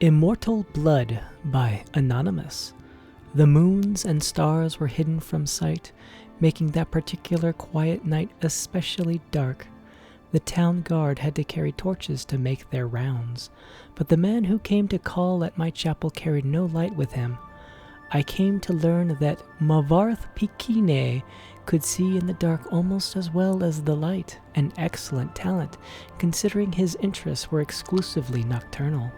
Immortal Blood by Anonymous. The moons and stars were hidden from sight, making that particular quiet night especially dark. The town guard had to carry torches to make their rounds, but the man who came to call at my chapel carried no light with him. I came to learn that Mavarth Pikine could see in the dark almost as well as the light, an excellent talent, considering his interests were exclusively nocturnal.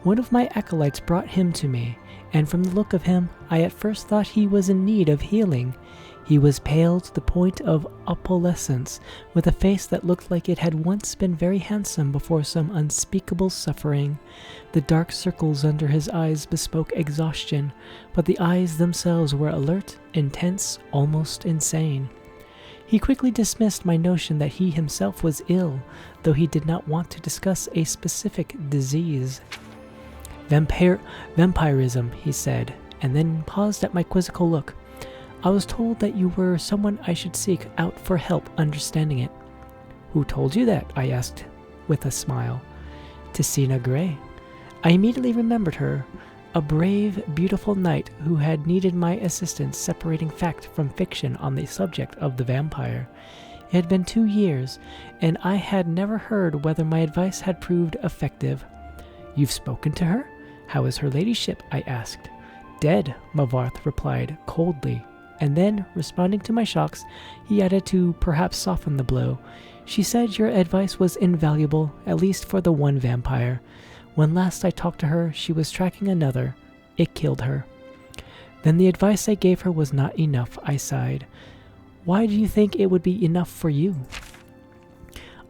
One of my acolytes brought him to me, and from the look of him, I at first thought he was in need of healing. He was pale to the point of opalescence, with a face that looked like it had once been very handsome before some unspeakable suffering. The dark circles under his eyes bespoke exhaustion, but the eyes themselves were alert, intense, almost insane. He quickly dismissed my notion that he himself was ill, though he did not want to discuss a specific disease. Vampirism, he said, and then paused at my quizzical look. I was told that you were someone I should seek out for help understanding it. Who told you that? I asked, with a smile. Tessina Gray. I immediately remembered her, a brave, beautiful knight who had needed my assistance separating fact from fiction on the subject of the vampire. It had been 2 years, and I had never heard whether my advice had proved effective. You've spoken to her? How is her ladyship? I asked. Dead, Mavarth replied coldly, and then, responding to my shocks, he added to perhaps soften the blow. She said your advice was invaluable, at least for the one vampire. When last I talked to her, she was tracking another. It killed her. Then the advice I gave her was not enough, I sighed. Why do you think it would be enough for you?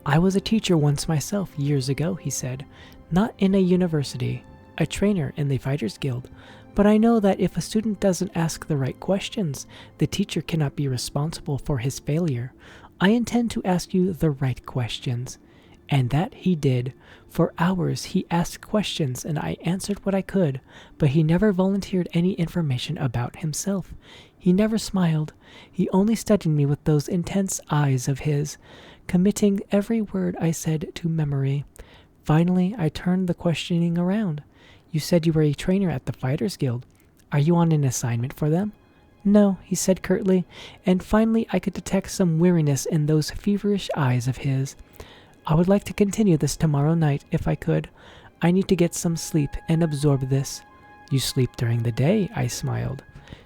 I was a teacher once myself, years ago, he said. Not in a university. A trainer in the Fighters Guild, but I know that if a student doesn't ask the right questions, the teacher cannot be responsible for his failure. I intend to ask you the right questions. And that he did. For hours he asked questions and I answered what I could, but he never volunteered any information about himself. He never smiled. He only studied me with those intense eyes of his, committing every word I said to memory. Finally, I turned the questioning around. You said you were a trainer at the Fighters Guild. Are you on an assignment for them? No, he said curtly, and finally I could detect some weariness in those feverish eyes of his. I would like to continue this tomorrow night if I could. I need to get some sleep and absorb this. You sleep during the day, I smiled.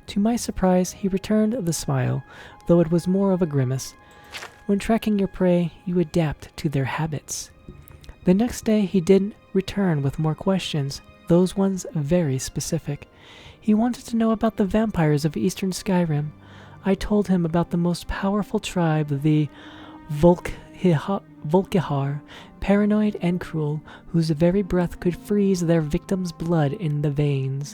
To my surprise, he returned the smile, though it was more of a grimace. When tracking your prey, you adapt to their habits. The next day he did return with more questions, those ones very specific. He wanted to know about the vampires of Eastern Skyrim. I told him about the most powerful tribe, the Volkihar, paranoid and cruel, whose very breath could freeze their victims' blood in the veins.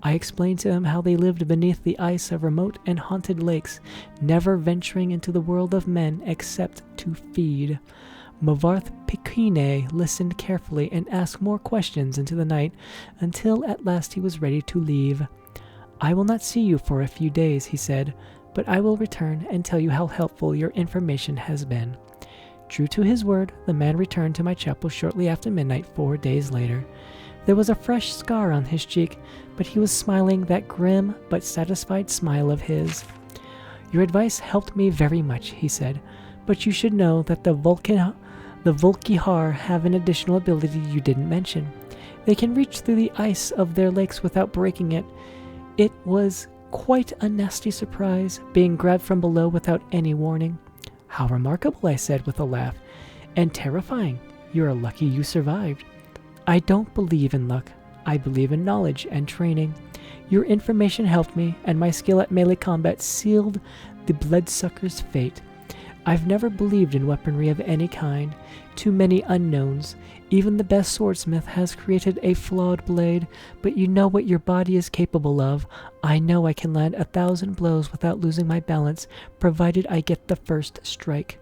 I explained to him how they lived beneath the ice of remote and haunted lakes, never venturing into the world of men except to feed. Mavarth Pikine listened carefully and asked more questions into the night, until at last he was ready to leave. I will not see you for a few days, he said, but I will return and tell you how helpful your information has been. True to his word, the man returned to my chapel shortly after midnight 4 days later. There was a fresh scar on his cheek, but he was smiling that grim but satisfied smile of his. Your advice helped me very much, he said, but you should know that the Volkihar have an additional ability you didn't mention. They can reach through the ice of their lakes without breaking it. It was quite a nasty surprise, being grabbed from below without any warning. How remarkable, I said with a laugh. And terrifying. You're lucky you survived. I don't believe in luck. I believe in knowledge and training. Your information helped me, and my skill at melee combat sealed the bloodsucker's fate. I've never believed in weaponry of any kind. Too many unknowns. Even the best swordsmith has created a flawed blade, but you know what your body is capable of. I know I can land 1,000 blows without losing my balance, provided I get the first strike.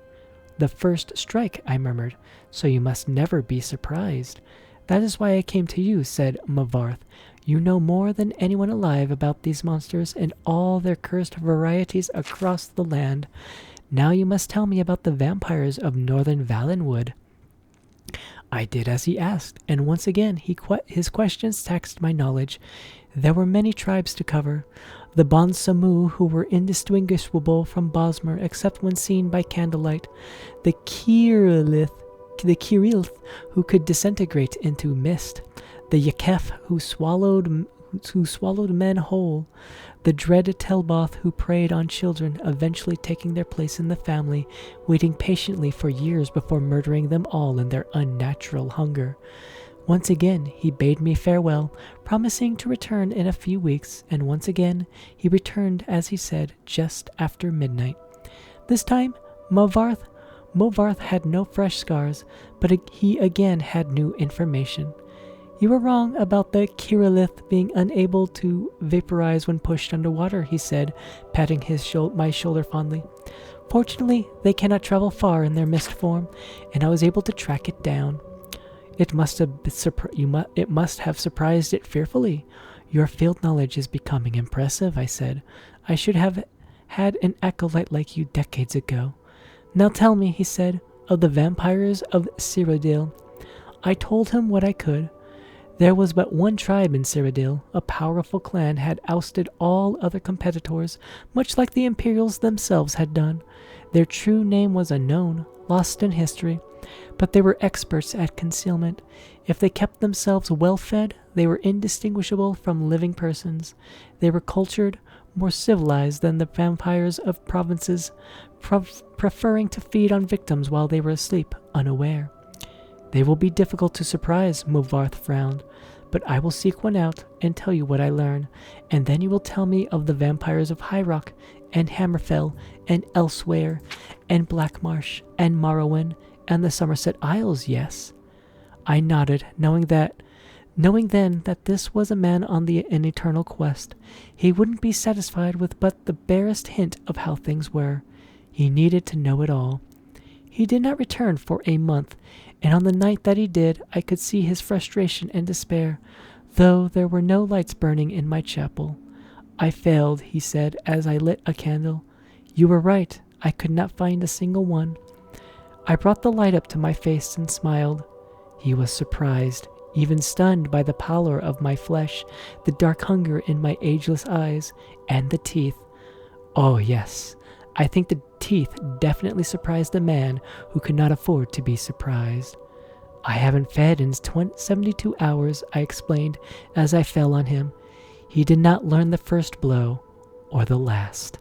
The first strike, I murmured, so you must never be surprised. That is why I came to you, said Mavarth. You know more than anyone alive about these monsters and all their cursed varieties across the land. Now you must tell me about the vampires of northern Valenwood. I did as he asked, and once again his questions taxed my knowledge. There were many tribes to cover. The Bonsamu, who were indistinguishable from Bosmer except when seen by candlelight. The Kirilth, who could disintegrate into mist. The Yakef, who swallowed men whole. The dread Telboth, who preyed on children, eventually taking their place in the family, waiting patiently for years before murdering them all in their unnatural hunger. Once again, he bade me farewell, promising to return in a few weeks, and once again, he returned, as he said, just after midnight. This time, Movarth had no fresh scars, but he again had new information. You were wrong about the Kirilith being unable to vaporize when pushed underwater, he said, patting my shoulder fondly. Fortunately, they cannot travel far in their mist form, and I was able to track it down. It must have surprised it fearfully. Your field knowledge is becoming impressive, I said. I should have had an acolyte like you decades ago. Now tell me, he said, of the vampires of Cyrodiil. I told him what I could. There was but one tribe in Cyrodiil. A powerful clan had ousted all other competitors, much like the Imperials themselves had done. Their true name was unknown, lost in history, but they were experts at concealment. If they kept themselves well fed, they were indistinguishable from living persons. They were cultured, more civilized than the vampires of provinces, preferring to feed on victims while they were asleep, unaware. They will be difficult to surprise, Movarth frowned, but I will seek one out and tell you what I learn, and then you will tell me of the vampires of High Rock, and Hammerfell, and Elsewhere, and Blackmarsh, and Morrowind, and the Somerset Isles, yes? I nodded, knowing then that this was a man on an eternal quest. He wouldn't be satisfied with but the barest hint of how things were. He needed to know it all. He did not return for a month, and on the night that he did, I could see his frustration and despair, though there were no lights burning in my chapel. I failed, he said, as I lit a candle. You were right, I could not find a single one. I brought the light up to my face and smiled. He was surprised, even stunned by the pallor of my flesh, the dark hunger in my ageless eyes, and the teeth. Oh yes, I think the teeth definitely surprised a man who could not afford to be surprised. I haven't fed in 72 hours, I explained as I fell on him. He did not learn the first blow or the last.